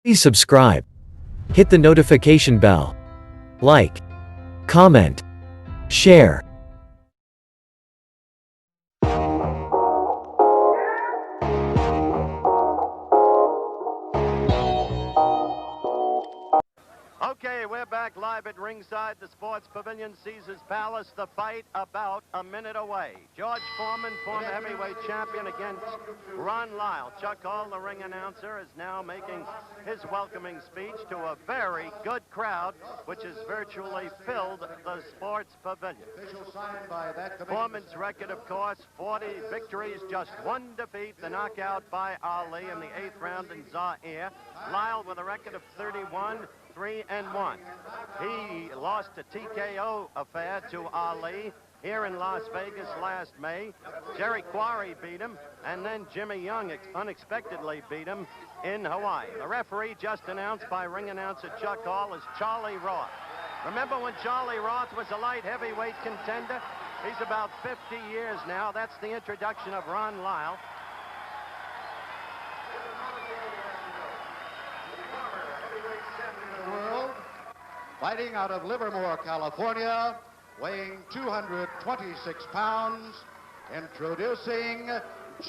Please subscribe. Hit the notification bell. Like. Comment. Share. Okay, we're back live at ringside. The Sports Pavilion, Caesar's Palace. The fight about a minute away. George Foreman, former heavyweight champion, against Ron Lyle. Chuck Hall, the ring announcer, is now making his welcoming speech to a very good crowd, which has virtually filled the Sports Pavilion. Foreman's record, of course, 40 victories, just one defeat, the knockout by Ali in the 8th round in Zaire. Lyle with a record of 31-3-1. He lost a TKO affair to Ali here in Las Vegas last May. Jerry Quarry beat him, and then Jimmy Young unexpectedly beat him in Hawaii. The referee just announced by ring announcer Chuck Hall is Charlie Roth. Remember when Charlie Roth was a light heavyweight contender? He's about 50 years now. That's the introduction of Ron Lyle. World, fighting out of Livermore, California, weighing 226 pounds, introducing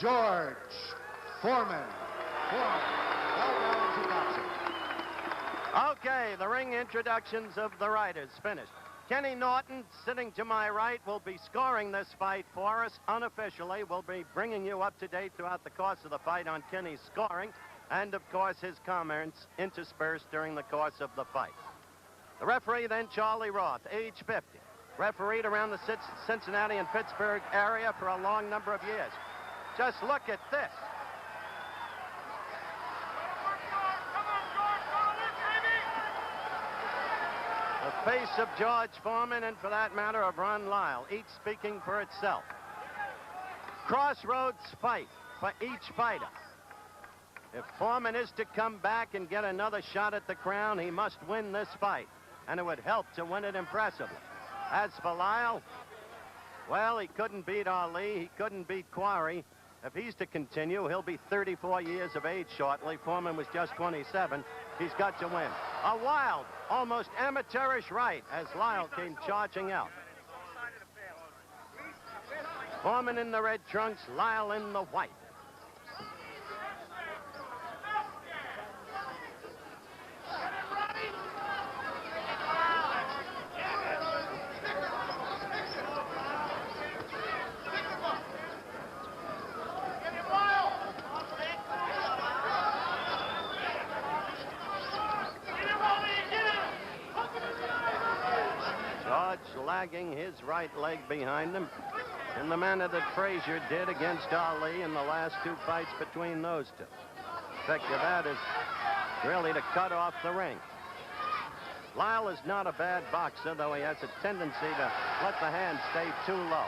George Foreman. Okay, the ring introductions of the riders finished. Kenny Norton, sitting to my right, will be scoring this fight for us unofficially. We'll be bringing you up to date throughout the course of the fight on Kenny's scoring and, of course, his comments interspersed during the course of the fight. The referee then, Charlie Roth, age 50. Refereed around the Cincinnati and Pittsburgh area for a long number of years. Just look at this. The face of George Foreman and, for that matter, of Ron Lyle, each speaking for itself. Crossroads fight for each fighter. If Foreman is to come back and get another shot at the crown, he must win this fight, and it would help to win it impressively. As for Lyle, well, he couldn't beat Ali, he couldn't beat Quarry. If he's to continue, he'll be 34 years of age shortly. Foreman was just 27. He's got to win. A wild, almost amateurish right as Lyle came charging out. Foreman in the red trunks, Lyle in the white. Lagging his right leg behind him in the manner that Frazier did against Ali in the last two fights between those two. The effect of that is really to cut off the ring. Lyle is not a bad boxer, though he has a tendency to let the hand stay too low.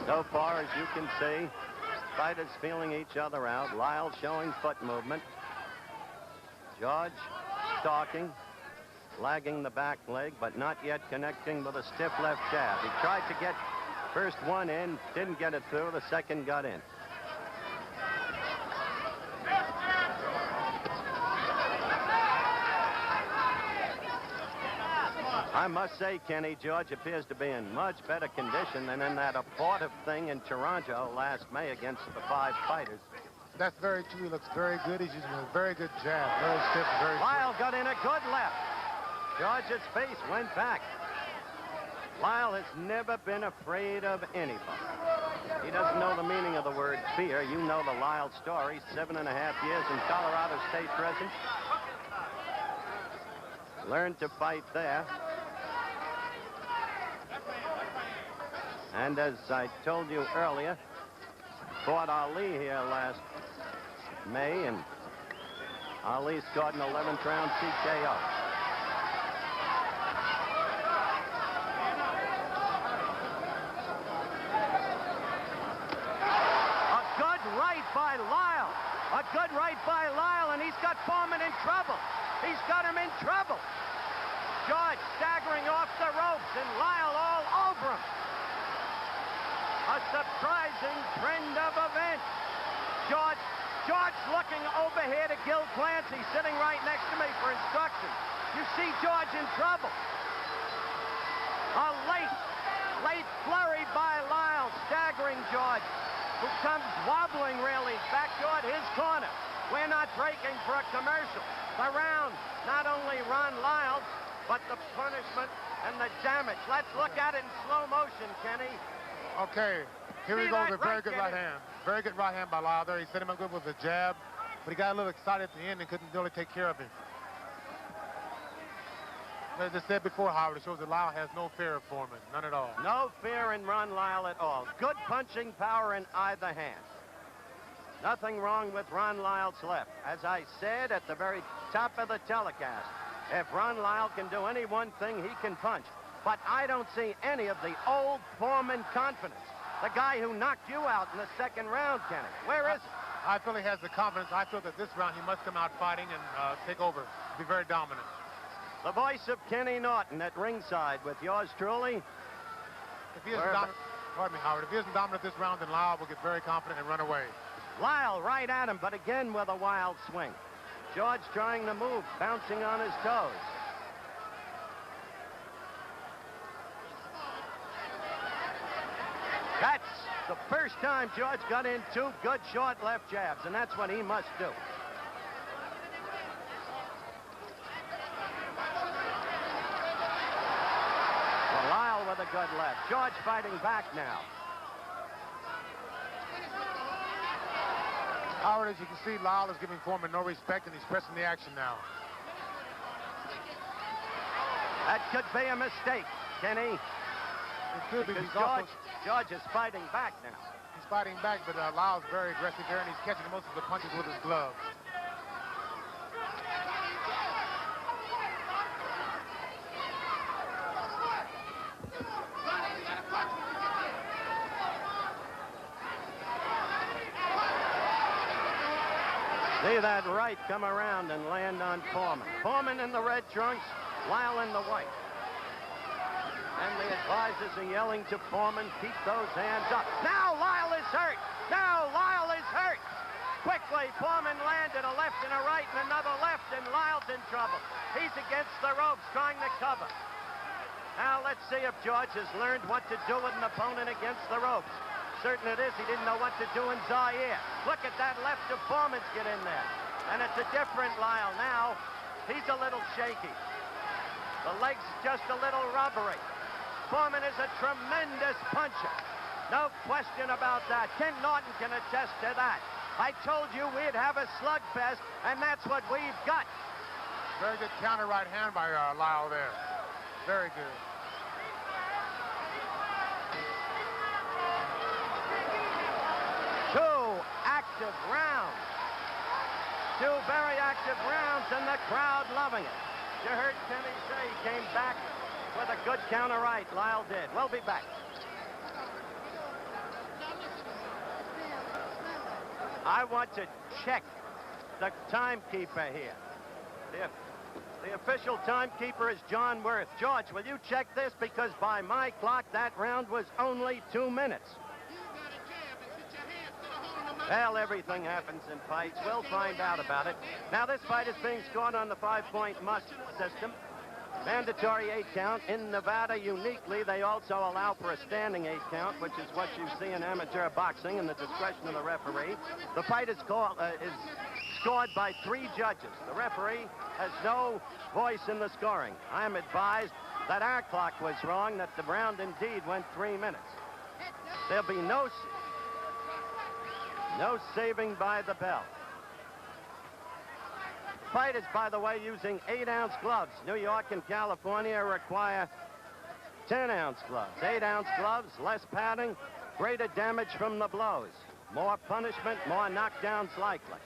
So far, as you can see, fighters feeling each other out. Lyle showing foot movement. George stalking, lagging the back leg, but not yet connecting with a stiff left jab. He tried to get first one in, didn't get it through. The second got in. I must say, Kenny, George appears to be in much better condition than in that abortive thing in Toronto last May against the 5 fighters. That's very true. He looks very good. He's using a very good jab. Very stiff, very Lyle got in a good left. George's face went back. Lyle has never been afraid of anybody. He doesn't know the meaning of the word fear. You know the Lyle story. 7.5 years in Colorado State prison. Learned to fight there. And as I told you earlier, fought Ali here last May, and Ali scored an 11th round TKO. good right by Lyle, and he's got Foreman in trouble. He's got him in trouble. George staggering off the ropes, and Lyle all over him. A surprising trend of events. George looking over here to Gil Clancy, sitting right next to me for instructions. You see George in trouble. A late flurry by Lyle, staggering George, who comes wobbling really back toward his corner. We're not breaking for a commercial. The round, not only Ron Lyle, but the punishment and the damage. Let's look at it in slow motion, Kenny. Okay, here we go with a very good right hand. Very good right hand by Lyle there. He set him up good with a jab, but he got a little excited at the end and couldn't really take care of him. As I said before, Howard, it shows that Lyle has no fear of Foreman, none at all. No fear in Ron Lyle at all. Good punching power in either hand. Nothing wrong with Ron Lyle's left. As I said at the very top of the telecast, if Ron Lyle can do any one thing, he can punch. But I don't see any of the old Foreman confidence. The guy who knocked you out in the second round, Kenny. Where is he? I feel he has the confidence. I feel that this round he must come out fighting and take over, be very dominant. The voice of Kenny Norton at ringside with yours truly. If he isn't dominant, pardon me, Howard, if he isn't dominant this round, then Lyle will get very confident and run away. Lyle right at him, but again with a wild swing. George trying to move, bouncing on his toes. That's the first time George got in two good short left jabs, and that's what he must do. Well, Lyle with a good left. George fighting back now. Howard, as you can see, Lyle is giving Foreman no respect, and he's pressing the action now. That could be a mistake, Kenny. It could be. George is fighting back now. He's fighting back, but Lyle's very aggressive there, and he's catching most of the punches with his glove. See that right come around and land on Foreman. Foreman in the red trunks, Lyle in the white. And the advisors are yelling to Foreman, keep those hands up. Now Lyle is hurt. Now Lyle is hurt. Quickly, Foreman landed a left and a right and another left, and Lyle's in trouble. He's against the ropes trying to cover. Now let's see if George has learned what to do with an opponent against the ropes. Certain it is, he didn't know what to do in Zaire. Look at that left of Foreman's get in there. And it's a different Lyle now. He's a little shaky. The legs just a little rubbery. Foreman is a tremendous puncher. No question about that. Ken Norton can attest to that. I told you we'd have a slugfest, and that's what we've got. Very good counter right hand by Lyle there. Very good. Two active rounds. Two very active rounds, and the crowd loving it. You heard Kenny say he came back with a good counter right. Lyle did. We'll be back. I want to check the timekeeper here. The official timekeeper is John Worth. George, will you check this? Because by my clock, that round was only 2 minutes. Well, everything happens in fights. We'll find out about it. Now, this fight is being scored on the 5-point must system. Mandatory 8 count. In Nevada, uniquely, they also allow for a standing 8 count, which is what you see in amateur boxing and the discretion of the referee. The fight is scored by 3 judges. The referee has no voice in the scoring. I am advised that our clock was wrong, that the round indeed went 3 minutes. There'll be no saving by the bell. Fight is, by the way, using 8-ounce gloves. New York and California require 10-ounce gloves. 8-ounce gloves, less padding, greater damage from the blows. More punishment, more knockdowns likely.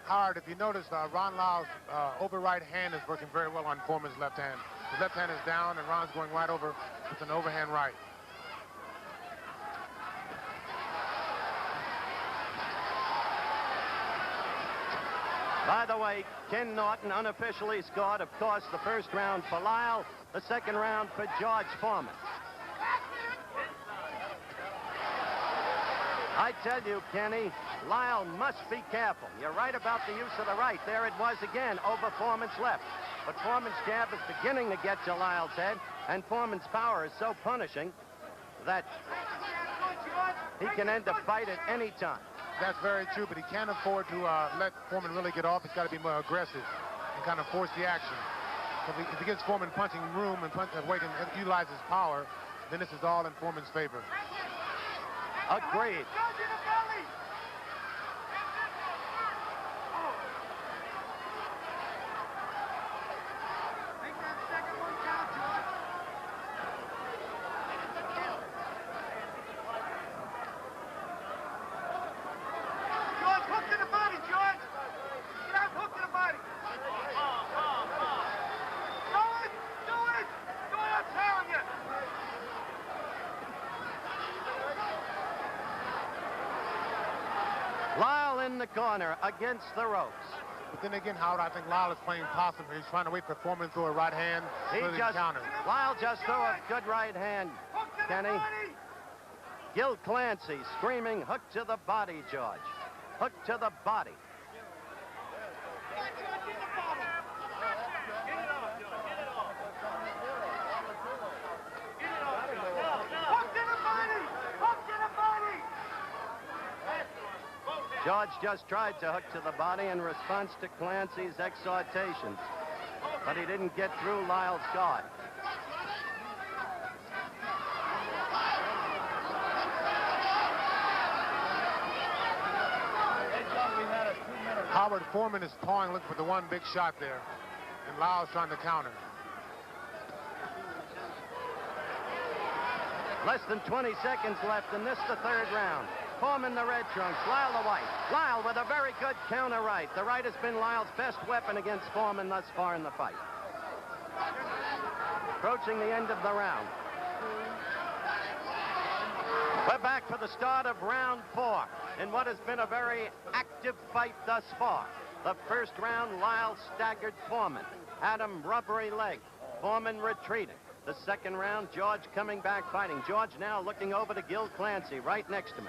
Howard, if you notice, Ron Lyle's over right hand is working very well on Foreman's left hand. His left hand is down, and Ron's going right over with an overhand right. By the way, Ken Norton unofficially scored, of course, the first round for Lyle, the second round for George Foreman. I tell you, Kenny, Lyle must be careful. You're right about the use of the right. There it was again, over Foreman's left. But Foreman's jab is beginning to get to Lyle's head, and Foreman's power is so punishing that he can end the fight at any time. That's very true, but he can't afford to let Foreman really get off. He's got to be more aggressive and kind of force the action. If he gives Foreman punching room and weight and utilizes power, then this is all in Foreman's favor. Agreed. Lyle in the corner against the ropes. But then again, Howard, I think Lyle is playing possum. He's trying to wait for Foreman to throw a right hand. Lyle just threw a good right hand, Kenny. Gil Clancy screaming, hook to the body, George. Hook to the body. George just tried to hook to the body in response to Clancy's exhortations, but he didn't get through Lyle's guard. Howard, Foreman is pawing, looking for the one big shot there, and Lyle's trying to counter. Less than 20 seconds left in this, the third round. Foreman the red trunks, Lyle the white. Lyle with a very good counter right. The right has been Lyle's best weapon against Foreman thus far in the fight. Approaching the end of the round. We're back for the start of round 4 in what has been a very active fight thus far. The first round, Lyle staggered Foreman. Had him rubbery leg. Foreman retreating. The second round, George coming back fighting. George now looking over to Gil Clancy right next to me.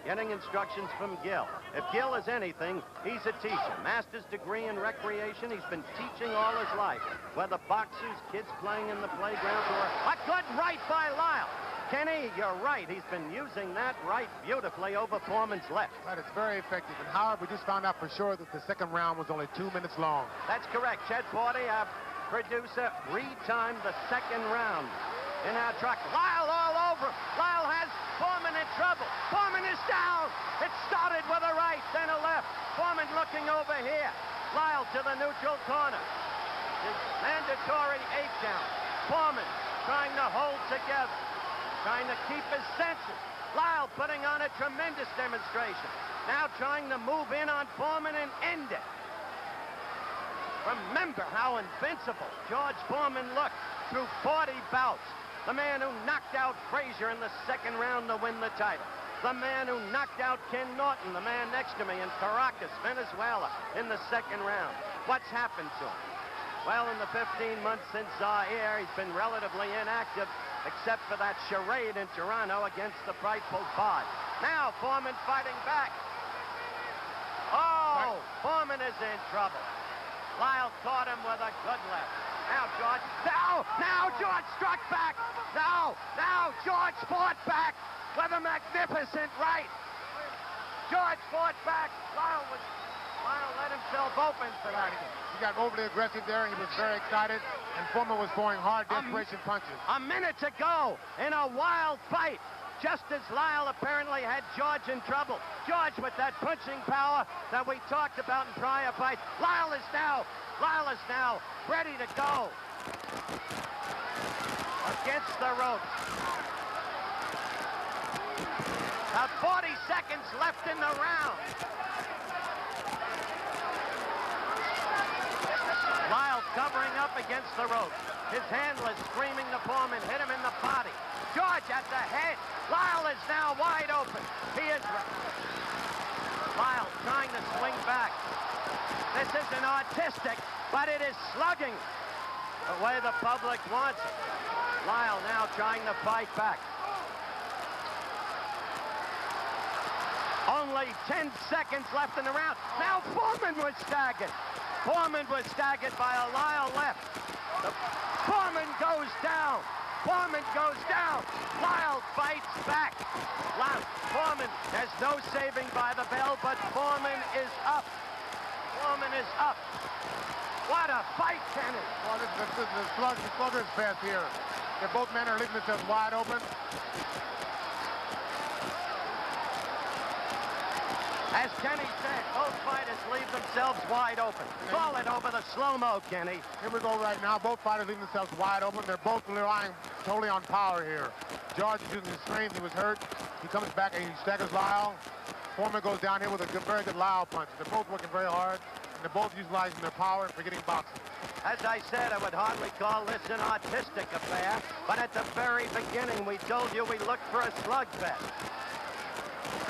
Getting instructions from Gil. If Gil is anything, he's a teacher. Master's degree in recreation. He's been teaching all his life. Whether boxers, kids playing in the playground, or a good right by Lyle. Kenny, you're right. He's been using that right beautifully over Foreman's left. Right, it's very effective. And Howard, we just found out for sure that the second round was only 2 minutes long. That's correct. Chet Forty, our producer, retimed the second round in our truck. Lyle all over. Lyle has Foreman in trouble. Foreman is down. It started with a right, then a left. Foreman looking over here. Lyle to the neutral corner. His mandatory 8 count. Foreman trying to hold together, trying to keep his senses. Lyle putting on a tremendous demonstration. Now trying to move in on Foreman and end it. Remember how invincible George Foreman looked through 40 bouts. The man who knocked out Frazier in the second round to win the title. The man who knocked out Ken Norton, the man next to me, in Caracas, Venezuela, in the second round. What's happened to him? Well, in the 15 months since Zaire, he's been relatively inactive, except for that charade in Toronto against the frightful Bard. Now Foreman fighting back. Oh, Foreman is in trouble. Lyle caught him with a good left. Now George, now George struck back. Now George fought back with a magnificent right. George fought back. Lyle let himself open for that. He got overly aggressive there, and he was very excited, and Foreman was throwing hard desperation punches. A minute to go in a wild fight. Just as Lyle apparently had George in trouble. George with that punching power that we talked about in prior fights. Lyle is now ready to go. Against the ropes. About 40 seconds left in the round. Lyle covering up against the ropes. His handler screaming to Foreman, hit him in the body. George at the head. Lyle is now wide open. He is Lyle trying to swing back. This isn't artistic, but it is slugging the way the public wants it. Lyle now trying to fight back. Only 10 seconds left in the round. Now Foreman was staggered. Foreman was staggered by a Lyle left. Foreman goes down. Foreman goes down. Lyle fights back. Foreman has no saving by the bell, but Foreman is up. Foreman is up. What a fight, Kenny. Well, this is the slugger's fest here. Both men are leaving themselves wide open. As Kenny said, both fighters leave themselves wide open. Call it over the slow-mo, Kenny. Here we go right now. Both fighters leaving themselves wide open. They're both relying totally on power here. George is using his strength. He was hurt. He comes back and he staggers Lyle. Foreman goes down here with a very good Lyle punch. They're both working very hard, and they're both utilizing their power and forgetting boxing. As I said, I would hardly call this an artistic affair, but at the very beginning, we told you we looked for a slugfest.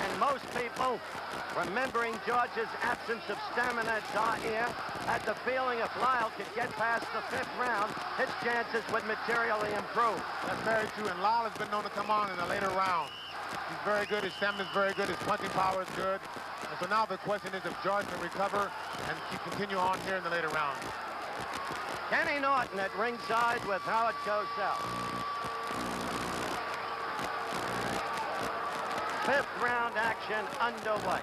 And most people, remembering George's absence of stamina at Zaire, had the feeling if Lyle could get past the 5th round, his chances would materially improve. That's very true, and Lyle has been known to come on in the later rounds. He's very good, his stamina is very good, his punching power is good. And so now the question is if George can recover and continue on here in the later rounds. Kenny Norton at ringside with how it goes out. 5th round action underway.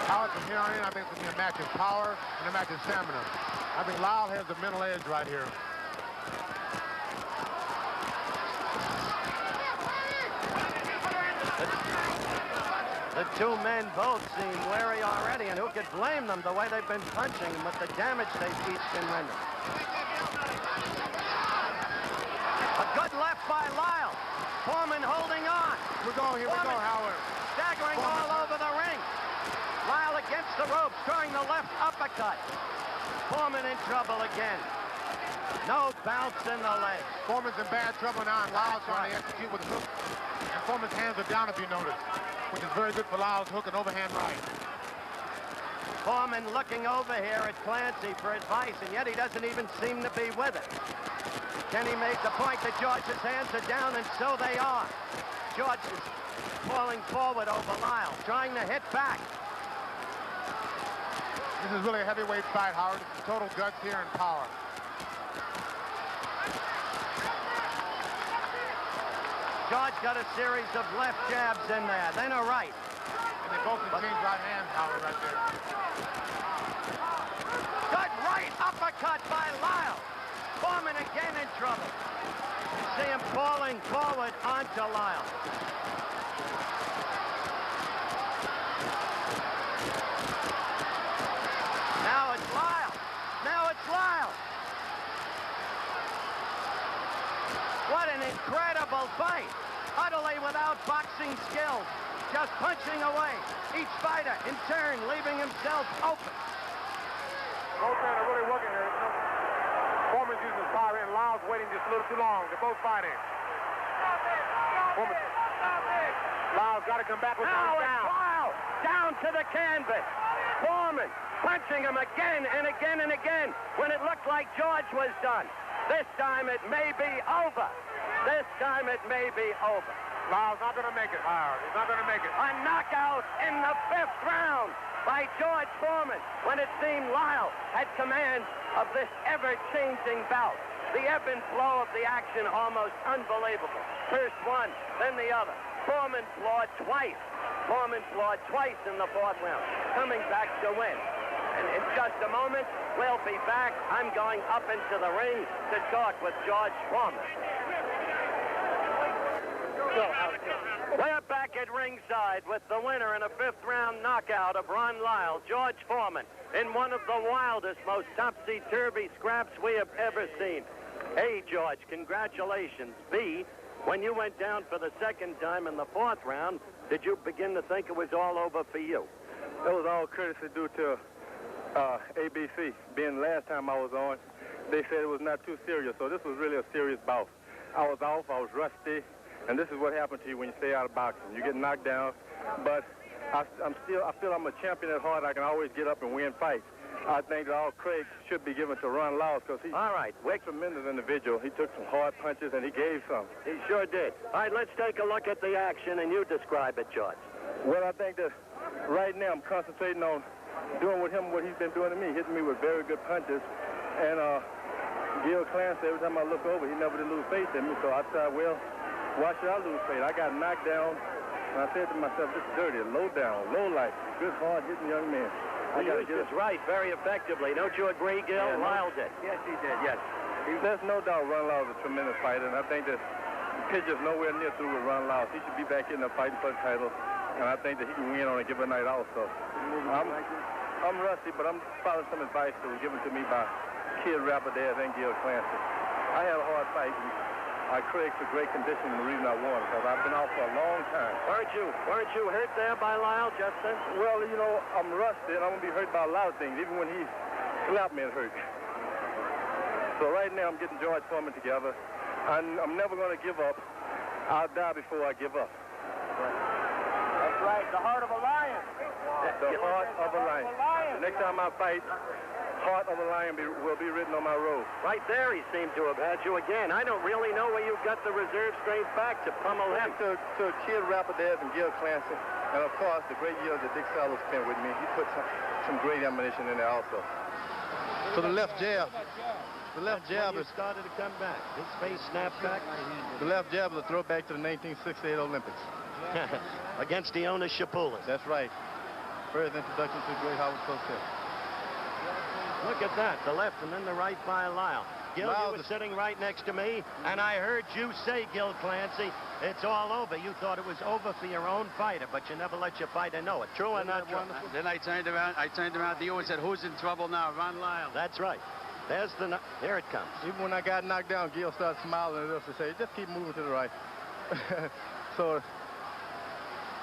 How from here on in, I think it's going to be a match of power and a match of stamina. I think Lyle has the middle edge right here. The two men both seem wary already, and who could blame them the way they've been punching and with the damage they've each been rendering. A good left by Lyle. Foreman holding on. Here we go, Howard. Staggering all over the ring. Lyle against the ropes, throwing the left uppercut. Foreman in trouble again. No bounce in the leg. Foreman's in bad trouble now, and Lyle's trying to execute with the hook. And Foreman's hands are down, if you notice, which is very good for Lyle's hook and overhand right. Foreman looking over here at Clancy for advice, and yet he doesn't even seem to be with it. Kenny made the point that George's hands are down, and so they are. George is falling forward over Lyle, trying to hit back. This is really a heavyweight fight, Howard. It's total guts here and power. George got a series of left jabs in there, then a right. And they both can change right hands, Howard, right there. Good right uppercut by Lyle. Foreman again in trouble. You see him falling forward onto Lyle. Now it's Lyle. Now it's Lyle. What an incredible fight. Utterly without boxing skills. Just punching away. Each fighter in turn leaving himself open. Both men are really working here. Foreman's using his power and Lyle's waiting just a little too long. They're both fighting. Foreman. Lyle's got to come back with Now one it's down. Lyle. Down to the canvas. Foreman punching him again and again and again when it looked like George was done. This time it may be over. This time it may be over. Lyle's not going to make it, Howard. He's not going to make it. A knockout in the 5th round by George Foreman when it seemed Lyle had command of this ever-changing bout. The ebb and flow of the action almost unbelievable. First one, then the other. Foreman floored twice. Foreman floored twice in the 4th round, coming back to win. And in just a moment, we'll be back. I'm going up into the ring to talk with George Foreman. We're back at ringside with the winner in a 5th round knockout of Ron Lyle, George Foreman, in one of the wildest, most topsy-turvy scraps we have ever seen. A, George, congratulations. B, when you went down for the 2nd time in the 4th round, did you begin to think it was all over for you? It was all courtesy due to ABC, being the last time I was on, they said it was not too serious, so this was really a serious bout. I was off, I was rusty, and this is what happened to you when you stay out of boxing. You get knocked down, but I feel I'm a champion at heart. I can always get up and win fights. I think that all credit should be given to Ron Lyle because he's a tremendous individual. He took some hard punches and he gave some. He sure did. All right, let's take a look at the action and you describe it, George. Well, I think that right now I'm concentrating on doing with him what he's been doing to me, hitting me with very good punches. And Gil Clancy, every time I look over, he never did lose faith in me. So I thought, well, why should I lose faith? I got knocked down, and I said to myself, this is dirty, low down, low life, good, hard-hitting young man. He used his right very effectively. Don't you agree, Gil? Yeah, Lyle did. Yes, he did, yes. There's no doubt Ron Lyle is a tremendous fighter, and I think that Pitcher's nowhere near through with Ron Lyle. He should be back in there fighting for the title, and I think that he can win on a given night also. I'm rusty, but I'm following some advice that was given to me by Kid Rapides and Gil Clancy. I had a hard fight, and I credit for great condition and the reason I won, because I've been out for a long time. Weren't you hurt there by Lyle, Justin? Well, you know, I'm rusty, and I'm going to be hurt by a lot of things. Even when he slapped me, it hurt. So right now, I'm getting George Foreman together. I'm never going to give up. I'll die before I give up. That's right, the heart of a lion. The heart of a lion. The next time I fight, heart of a lion will be written on my robe. Right there, he seemed to have had you again. I don't really know where you got the reserve strength back to pummel him. To Kid Rapides and Gil Clancy, and of course the great years that Dick Sellers spent with me. He put some great ammunition in there also. So the left jab. The left jab is started to come back. His face snapped back. The left jab is a throwback to the 1968 Olympics. Against Dionis Shapoulis. That's right. First introduction to the great Howard Cosell. Look at that, the left and then the right by Lyle. Gil, you were sitting right next to me, and I heard you say, Gil Clancy, it's all over. You thought it was over for your own fighter, but you never let your fighter know it. True or not true? Then I turned around to you and said, who's in trouble now? Ron Lyle. That's right. There it comes. Even when I got knocked down, Gil started smiling at us to say, just keep moving to the right. So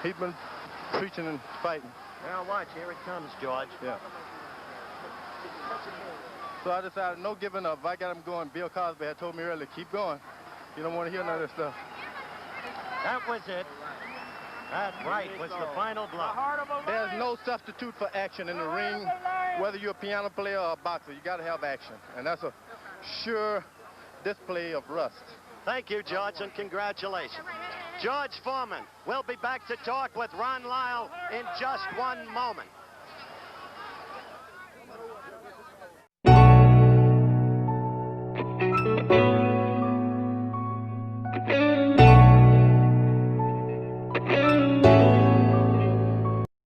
he's been preaching and fighting. Now watch, here it comes, George. Yeah. So I decided no giving up. If I got him going, Bill Cosby had told me earlier, keep going. You don't want to hear none of this stuff. That was it. That right was the final blow. There's no substitute for action in the ring. Whether you're a piano player or a boxer, you got to have action. And that's a sure display of rust. Thank you, George, and congratulations. George Foreman will be back to talk with Ron Lyle in just one moment.